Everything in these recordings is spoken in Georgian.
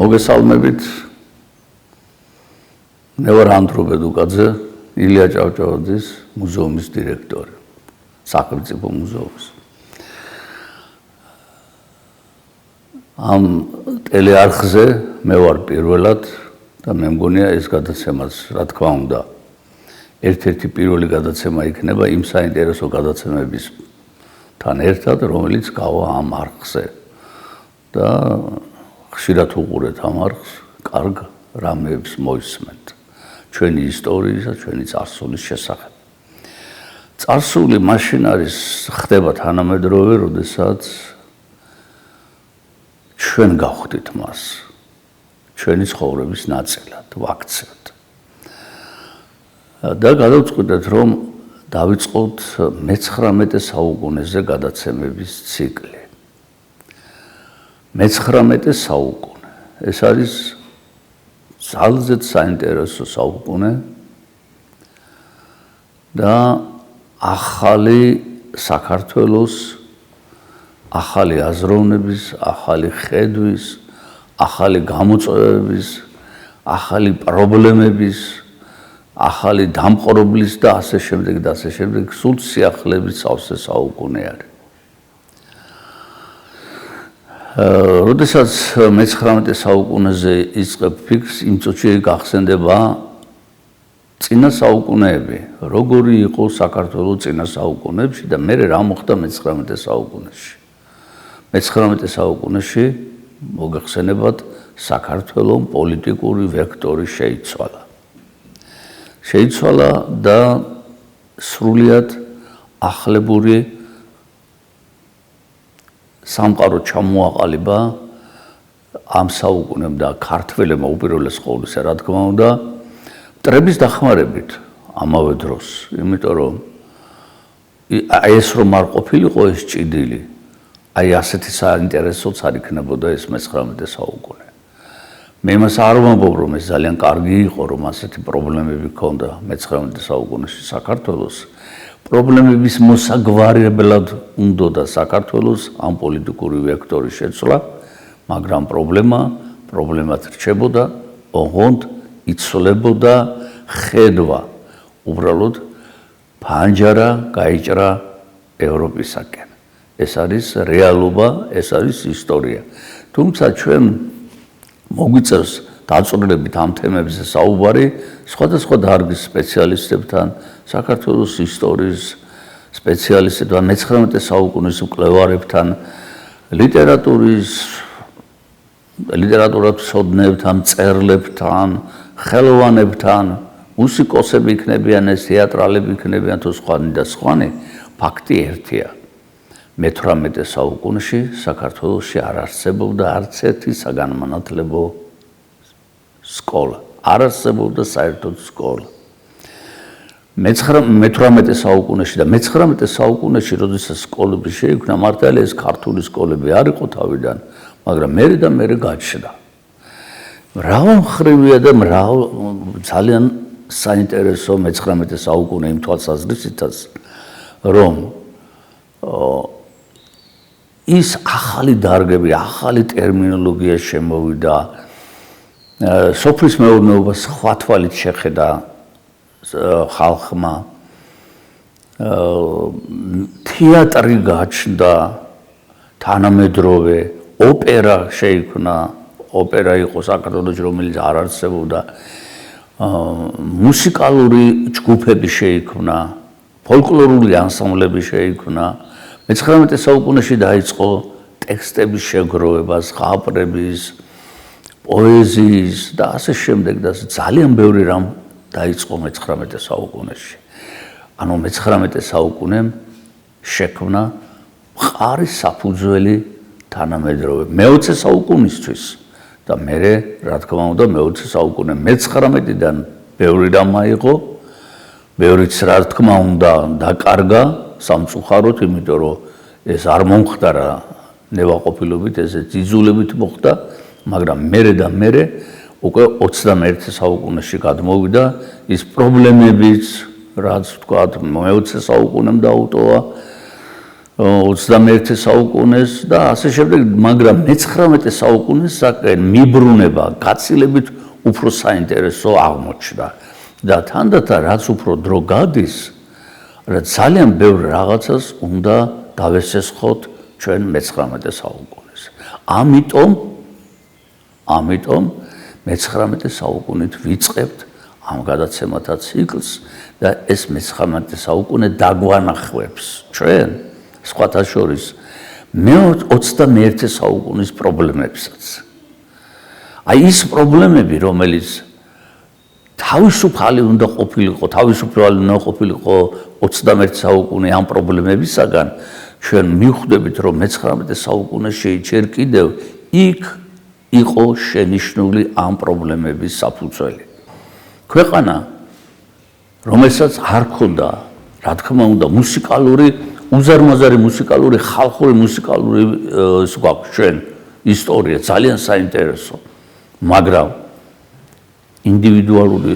მოგესალმებით. მე ვარ ანდრო ბედუკაძე, ილია ჭავჭავაძის მუზეუმის დირექტორი, სახელმწიფო მუზეუმის. ამ ტელეარხზე მე ვარ პირველად და მე მგონია ეს გადაცემაც, რა თქმა უნდა, ერთ-ერთი პირველი გადაცემა იქნება იმ საინტერესო გადაცემებისთან ერთად, რომელიც გავა ამ არხზე. და ხშირად უყურეთ ამ არხს, კარგ რამეებს მოისმენთ ჩვენი ისტორიისა, ჩვენი წარსულის შესახებ. წარსული მაშინ არის ხდება თანამედროვე, როდესაც ჩვენ გავხდით მას ჩვენი ცხოვრების ნაწილად, ვაქცევთ. და გადავწყვიტეთ, რომ დავიწყოთ მე-19 საუკუნეზე გადაცემების ციკლი. მე-19 საუკუნე. ეს არის ძალზედ საინტერესო საუკუნე და ახალი საქართველოს, ახალი აზროვნების, ახალი ხედვის, ახალი გამოწვევების, ახალი პრობლემების, ახალი დამყრობლის და ასე შემდეგ და ასე შემდეგ სულ სიახლეების სავსე საუკუნე არის. როდესაც მე-19 საუკუნეზე იწყებ ფიქრს, იმ წუთში გახსენდება წინა საუკუნეები, როგორი იყო საქართველოს წინა საუკუნეებში და მერე რა მოხდა მე-19 საუკუნეში. მე-19 საუკუნეში მოგეხსენებათ საქართველოს პოლიტიკური ვექტორი შეიცვალა. შეიცვალა და სრულიად ახლებური სამყარო ჩამოაყალიბა ამ საუკუნემ და ქართველებმა უპირველეს ყოვლისა, რა თქმა უნდა, მტრების დახმარებით ამავე დროს, იმიტომ რომ ეს რომ არ ყოფილიყო ეს ჭიდილი, აი ასეთი საინტერესოც არ იქნებოდა ეს მე-19 საუკუნე. მე იმას არ ვამბობ, რომ ეს ძალიან კარგი იყო, რომ ასეთი პრობლემები ჰქონდა მე-19 საუკუნეში საქართველოს. პრობლემების მოსაგვარებლად უნდა საქართველოს ამ პოლიტიკური ვექტორის შეცვლა, მაგრამ პრობლემად რჩებოდა, ოღონდ იცვლებოდა ხედვა. უბრალოდ ფანჯარა გაიჭრა ევროპისაკენ. ეს არის რეალობა, ეს არის ისტორია. თუმცა ჩვენ მოგვიწევს დაწვრილებით ამ თემებზე საუბარი სხვადასხვა დარგის სპეციალისტებთან, საქართველოს ისტორიის სპეციალისტებთან, მე-19 საუკუნის მკვლევარებთან, ლიტერატურათმცოდნეებთან, მწერლებთან, ხელოვანებთან, მუსიკოსები იქნებიან, თეატრალები იქნებიან თუ სხვანი და სხვანი. ფაქტი ერთია. მე-18 საუკუნეში საქართველოში არ არსებობდა არც ერთი საგანმანათლებლო სკოლა. არ არსებობდა საერთოდ სკოლა. მე-18 საუკუნეში და მე-19 საუკუნეში, როდესაც სკოლები შეიქმნა, მართალია ეს ქართული სკოლები არ იყო თავიდან, მაგრამ მერე გაჩნდა. მრავალმხრივია და ძალიან საინტერესო მე-19 საუკუნე იმ თვალსაზრისითაც, რომ ის ახალი დარგები, ახალი ტერმინოლოგია შემოვიდა, სოფლის მეურნეობა სხვა თვალით შეხედა ხალხმა, თეატრი გაჩნდა თანამედროვე, ოპერა შეიქმნა, ოპერა იყო საქართველოში, რომელიც არ არსებობდა, მუსიკალური ჯგუფები შეიქმნა, ფოლკლორული ანსამბლები შეიქმნა. მე-19 საუკუნეში დაიწყო ტექსტების შეგროვება, ზღაპრების, პოეზიის და ასე შემდეგ და ძალიან ბევრი რამ დაიწყო მე-19 საუკუნეში. ანუ მე-19 საუკუნემ შექმნა მყარი საფუძველი თანამედროვე მე-20 საუკუნისთვის და მერე, რა თქმა უნდა, მე-20 საუკუნე მე-19-დან ბევრი რამ აიღო, ბევრიც რა თქმა უნდა დაკარგა სამწუხაროდ, იმიტომ რომ ეს არ მომხდარა ნებაყოფილობით, ესე ძიძულებით მოხდა, მაგრამ მერე უკვე 21 საუკუნეში გადმოვიდა ის პრობლემებიც, რაც ვთქვათ, მე-20 საუკუნემ დაუტოვა, 21 საუკუნეს და ასე შემდეგ, მაგრამ 19 საუკუნესაკენ მიბრუნება გაცილებით უფრო საინტერესო აღმოჩნდა და თანდათან რაც უფრო დრო გადის, რა ძალიან ბევრ რაღაცას უნდა დავესესხოთ ჩვენ 19 საუკუნეს. ამიტომ 19 საუკუნით ვიწყებთ ამ გადაცემათა ციკლს და ეს 19 საუკუნე დაგვანახავებს ჩვენ სხვათა შორის 21 საუკუნის პრობლემებსაც. აი ის პრობლემები, რომელიც თავისუფალი უნდა ყოფილიყო 21 საუკუნე ამ პრობლემებისაგან, ჩვენ მივხვდებით, რომ 19 საუკუნეში ჯერ კიდევ იქ იყო შენიშნული ამ პრობლემების საფუძველი. ქვეყანა, რომელსაც არ ქონდა, რა თქმა უნდა, მუსიკალური, უზარმაზარი მუსიკალური, ხალხური მუსიკალური გვაქვს ჩვენ ისტორია ძალიან საინტერესო, მაგრამ ინდივიდუალური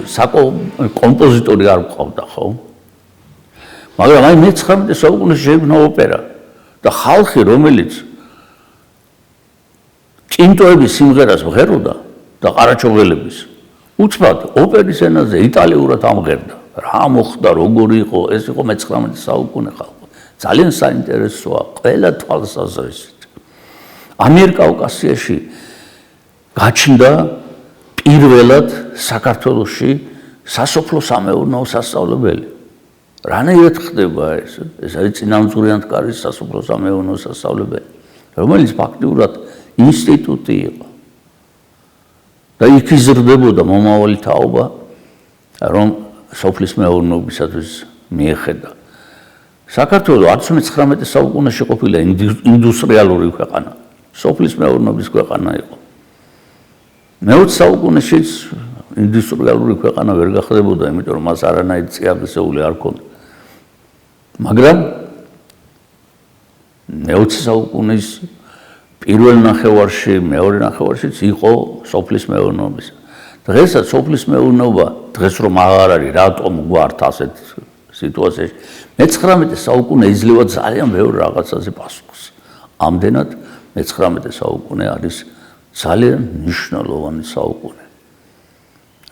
კომპოზიტორი არ გვყავდა, ხო? მაგრამ აი 19 საუკუნეში შეიქმნა ოპერა და ხალხი, რომელიც ჭინტოების სიმღერას მღეროდა და ყარაჩოღელების უცბად ოპერის ენაზე იტალიურად ამღერდა. რა მოხდა, როგორი იყო, ეს იყო 19 საუკუნე ხალხი. ძალიან საინტერესოა ყველა თვალსაზრისით. ამიერკავკასიაში გაჩნდა პირველად საქართველოში სასოფლო-სამეურნეო სასწავლებელი. რანაირად ხდება ეს? ეს არის წინამძღვრიანთ კარის სასოფლო-სამეურნეო სასწავლებელი, რომელიც ფაქტიურად ინსტიტუტი იყო. და იქ იზრდებოდა მომავალი თაობა, რომ სოფლის მეურნეობისათვის მიეხედა. საქართველო არც 19 საუკუნეში ყოფილა ინდუსტრიალური ქვეყანა, სოფლის მეურნეობის ქვეყანა იყო. მე-20 საუკუნეშიც ინდუსტრიალური ქვეყანა ვერ გახდებოდა, იმიტომ რომ მას არანაირი წიაღისეული არ ჰქონდა. მაგრამ მე-20 საუკუნის პირველ ნახევარში, მეორე ნახევარშიც იყო სოფლის მეურნეობის. დღესაც სოფლის მეურნეობა, დღეს რომ აღარ არის, რატომ გვართ ასეთ სიტუაციაში, 19 საუკუნე იძლევა ძალიან ბევრ რაღაცაზე პასუხს. ამდენად 19 საუკუნე არის ძალიან მნიშვნელოვანი საუკუნე.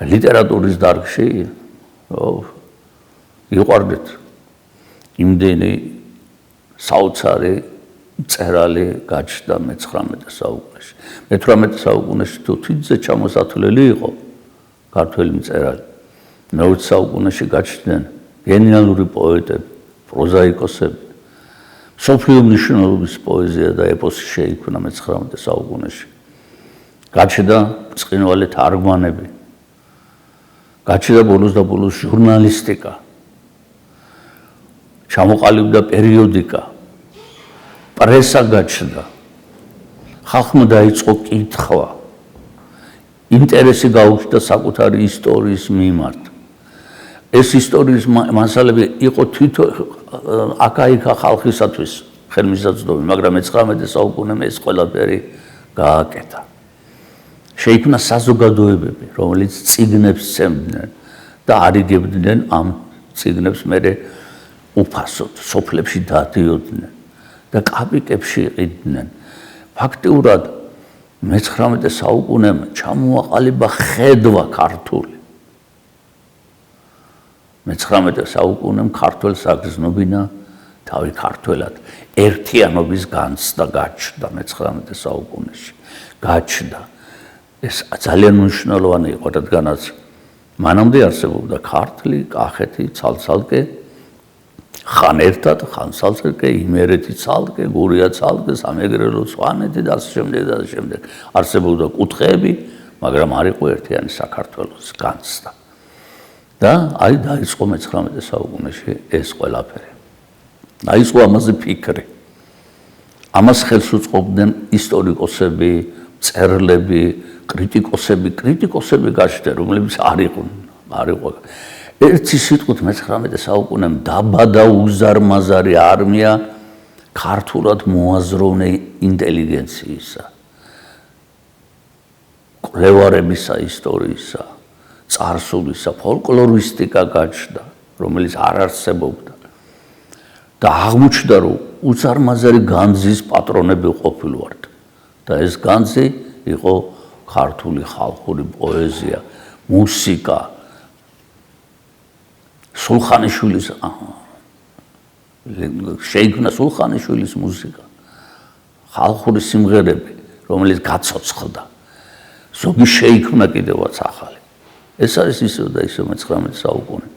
ლიტერატურის დარგში იყვარდეთ იმდენი საოცარი მწერალი გაჩნდა 19 საუკუნეში. 18 საუკუნეში თუ თვითზე ჩამოსათვლელი იყო ქართველი მწერალი. მე-20 საუკუნეში გაჩნდნენ გენიალური პოეტები, პროზაიკოსები. მსოფლიო მნიშვნელობის პოეზია და ეპოსი შეიქმნა 19 საუკუნეში. გაჩნდა ბრწყინვალე თარგმანები. გაჩნდა ბოლოს და ბოლოს ჟურნალისტიკა. ჩამოყალიბდა პერიოდიკა. პრესა გაჩნდა. ხალხმა დაიწყო კითხვა. ინტერესი გაუჩნდა საკუთარი ისტორიის მიმართ. ეს ისტორიის მასალები იყო თვითონ აკაიკა ხალხისათვის ხელმისაწვდომი, მაგრამ 19 საუკუნემდე ეს ყველაფერი გააკეთა. შეიქმნა საზოგადოებები, რომელიც წიგნებს სცემდნენ და არიგებდნენ ამ წიგნებს მერე უფასოდ, სოფლებში დადიოდნენ და კაპიკებში იყიდნენ. ფაქტიურად 19 საუკუნემ ჩამოაყალიბა ხედვა ქართული. 19 საუკუნემ ქართველს აგრძნობინა თავი ქართველად. ერთიანობის განცდა გაჩნდა 19 საუკუნეში. გაჩნდა. ეს ძალიან მნიშვნელოვანი იყო, რადგანაც მანამდე არსებობდა ქართლი, კახეთი, ცალ-ცალკე, ხან ერთად, ხან ცალ-ცალკე, იმერეთი ცალკე, გურია ცალკე, სამეგრელო, სვანეთი და ასე შემდეგ და ასე შემდეგ. არსებობდა კუთხეები, მაგრამ არ იყო ერთიანი საქართველოს განცდა. და აი დაიწყო 19 საუკუნეში ეს ყველაფერი. დაიწყო ამაზე ფიქრი. ამას ხელს უწყობდნენ ისტორიკოსები, მწერლები, კრიტიკოსები გაჩნდნენ, რომლებიც არ იყო. ერთი სიტყვით 19 საუკუნემ დაბადა უზარმაზარი არმია ქართულად მოაზროვნე ინტელიგენციისა, კვლევარებისა ისტორიისა, წარსულისა, ფოლკლორისტიკა გაჩნდა, რომელიც არ არსებობდა. და აღმოჩნდა, რომ უზარმაზარი განძის პატრონები ყოფილვართ და ეს განძი იყო ქართული ხალხური პოეზია, მუსიკა, სულხანიშვილის შეიქმნა სულხანიშვილის მუსიკა, ხალხური სიმღერები, რომელიც გაცოცხლდა. ზოგი შეიქმნა კიდევაც ახალი. ეს არის ისევ და ისევ მე-19 საუკუნე.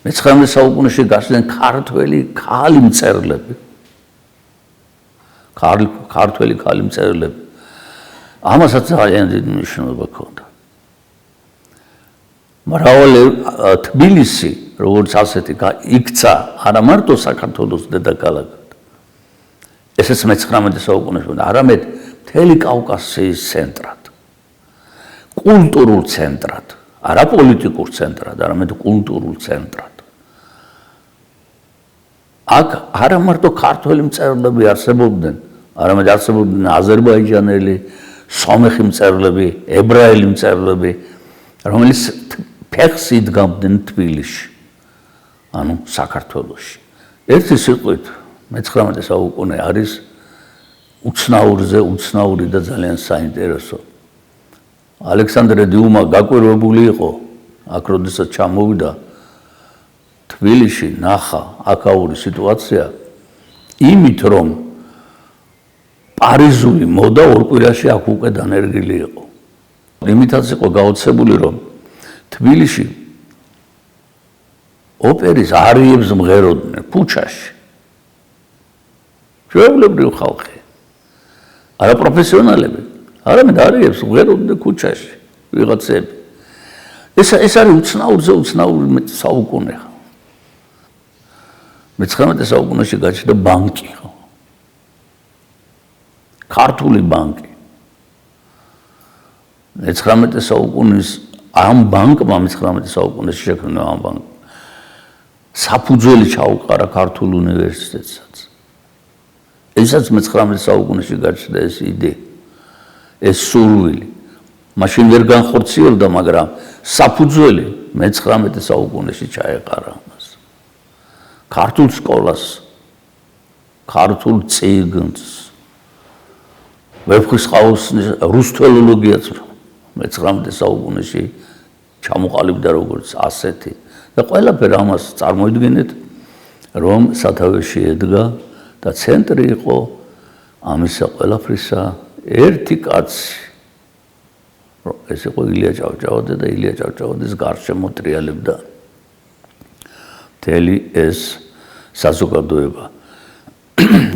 მე-19 საუკუნეში გასვლენ ქართველი ქალი მწერლები. ქართველი ქალი მწერლები. ამასაც ძალიან დიდი მნიშვნელობა ჰქონდა. მრავალი თბილისი, როგორც ასეთი, იქცა არა მარტო საქართველოს დედაქალაქად. ესეც მე-19 საუკუნეში, არამედ მთელი კავკასიის ცენტრად. კულტურულ ცენტრად, არა პოლიტიკურ ცენტრად, არამედ კულტურულ ცენტრად. აქ არა მარტო ქართველი მწერლები არსებობდნენ, არამედ არსებობდნენ აზერბაიჯანელი, სომეხი მწერლები, ებრაელი მწერლები, რომელიც ფეხს იდგამდნენ თბილისში, ანუ საქართველოში. ერთი სიტყვით მე-19 საუკუნე არის უცნაურზე უცნაური და ძალიან საინტერესო. ალექსანდრე დიუმა გაკვირვებული იყო, აქ როდესაც ჩამოვიდა თბილისში, ნახა აქაური სიტუაცია, იმით რომ პარიზული მოდა ორ კვირაში აქ უკვე დანერგილი იყო. იმითაც იყო გაოცებული, რომ თბილისში ოპერის არიებს მღეროდნენ ქუჩაში. ჩვეულებრივი ხალხი, არა პროფესიონალები, არამედ არიებს მღეროდნენ ქუჩაში ვიღაცები. ეს არის უცნაურზე უცნაური საუკუნე. მე-19 საუკუნეში გაჩნდა ბანკი. ქართული ბანკი. მე-19 საუკუნის ამ ბანკმა მე-19 საუკუნეში შექმნა ამ ბანკმა საფუძველი ჩაუყარა ქართულ უნივერსიტეტსაც. ესაც მე-19 საუკუნეში გაჩნდა ეს იდეა, ეს სურვილი. მაშინ ვერ განხორციელდა, მაგრამ საფუძველი მე-19 საუკუნეში ჩაეყარა ამას. ქართულ სკოლას, ქართულ წიგნს, ვეფხისტყაოსნის რუსთველოლოგიაც მე-19 საუკუნეში ჩამოყალიბდა როგორც ასეთი და ყველაფერ ამას წარმოიდგინეთ, რომ სათავეში ედგა და ცენტრი იყო ამისა ყველაფრისა ერთი კაცი. ეს იყო ილია ჭავჭავაძე და ილია ჭავჭავაძის გარშემო ტრიალებდა მთელი ეს საზოგადოება.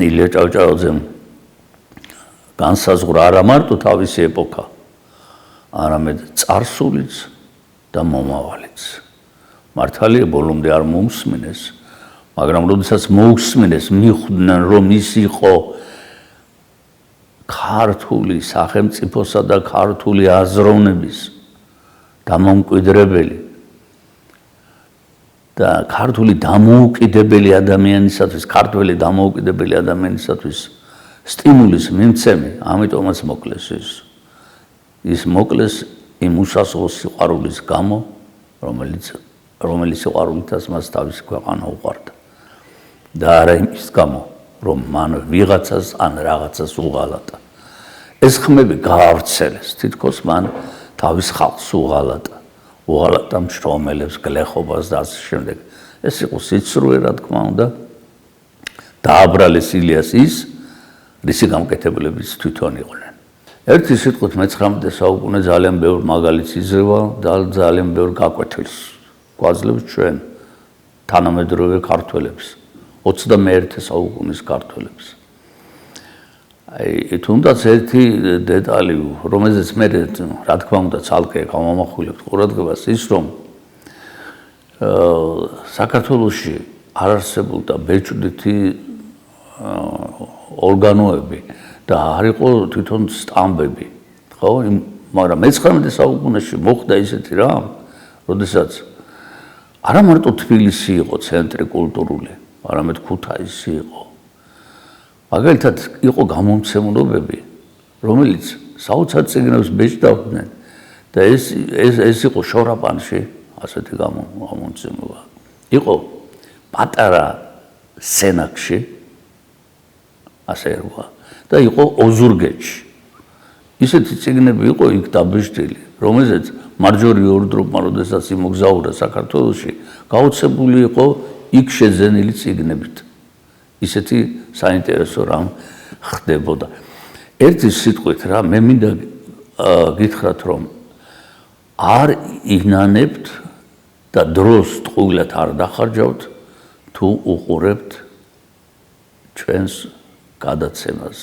ილია ჭავჭავაძემ განსაზღვრა არა მარტო თავისი ეპოქა, არამედ წარსულიც და მომავალიც. მართალია ბოლომდე არ მოусმინეს, მაგრამ როდესაც მოусმინეს, მიხვდნენ, რომ ის იყო ქართული სახელმწიფოსა და ქართული აზროვნების დამოუკიდებელი და ქართული დამოუკიდებელი ადამიანისათვის, ქართველი დამოუკიდებელი ადამიანისათვის სტიმულის მიმცემი, ამიტომაც მოკლეს ის. ის მოკლეს იმ უსასრულო სიყვარულის გამო, რომელიც სიყვარულითაც მას თავისი ქვეყანა უყვარდა. და არა იმის გამო, რომ მან ვიღაცას ან რაღაცას უღალატა. ეს ხმები გაავრცელეს, თითქოს მან თავის ხალხს უღალატა. უღალატა მშრომელებს, გლეხობას და ასე შემდეგ. ეს იყო სიცრუე, რა თქმა უნდა. დააბრალეს ილიას ის, რისი გამკეთებლებიც თვითონ იყვნენ. ერთი სიტყვით მე-19 საუკუნე ძალიან ბევრ მაგალითს იძლევა და ძალიან ბევრ გაკვეთილს გვაძლევს ჩვენ თანამედროვე ქართველებს, 21 საუკუნის ქართველებს. აი, თუნდაც ერთი დეტალი, რომელზეც მე რა თქმა უნდა ცალკე გამომახვილებთ ყურადღებას, ის რომ საქართველოში არ არსებობდა ბეჭდვითი ორგანოები და არ იყო თვითონ სტამბები, ხო? მაგრამ მე-19 საუკუნეში მოხდა ისეთი რამ, როდესაც არა მარტო თბილისი იყო ცენტრი კულტურული, არამედ ქუთაისი იყო. მაგალითად, იყო გამომცემლობები, რომელიც საოცარ წიგნებს ბეჭდავდნენ და ეს იყო შორაპანში ასეთი გამომცემლობა. იყო პატარა სენაკში, ასე ერქვა და იყო ოზურგეთში. ისეთი წიგნები იყო იქ დაბეჭდილი, რომელზეც მარჯორი ორდროპმა, როდესაც იმოგზაურა საქართველოში, გაოცებული იყო იქ შეძენილი წიგნებით. ისეთი საინტერესო რამ ხდებოდა. ერთი სიტყვით რა, მე მინდა გითხრათ, რომ არ ინანებთ და დროს ტყუილად არ დახარჯავთ, თუ უყურებთ ჩვენს გადაცემას.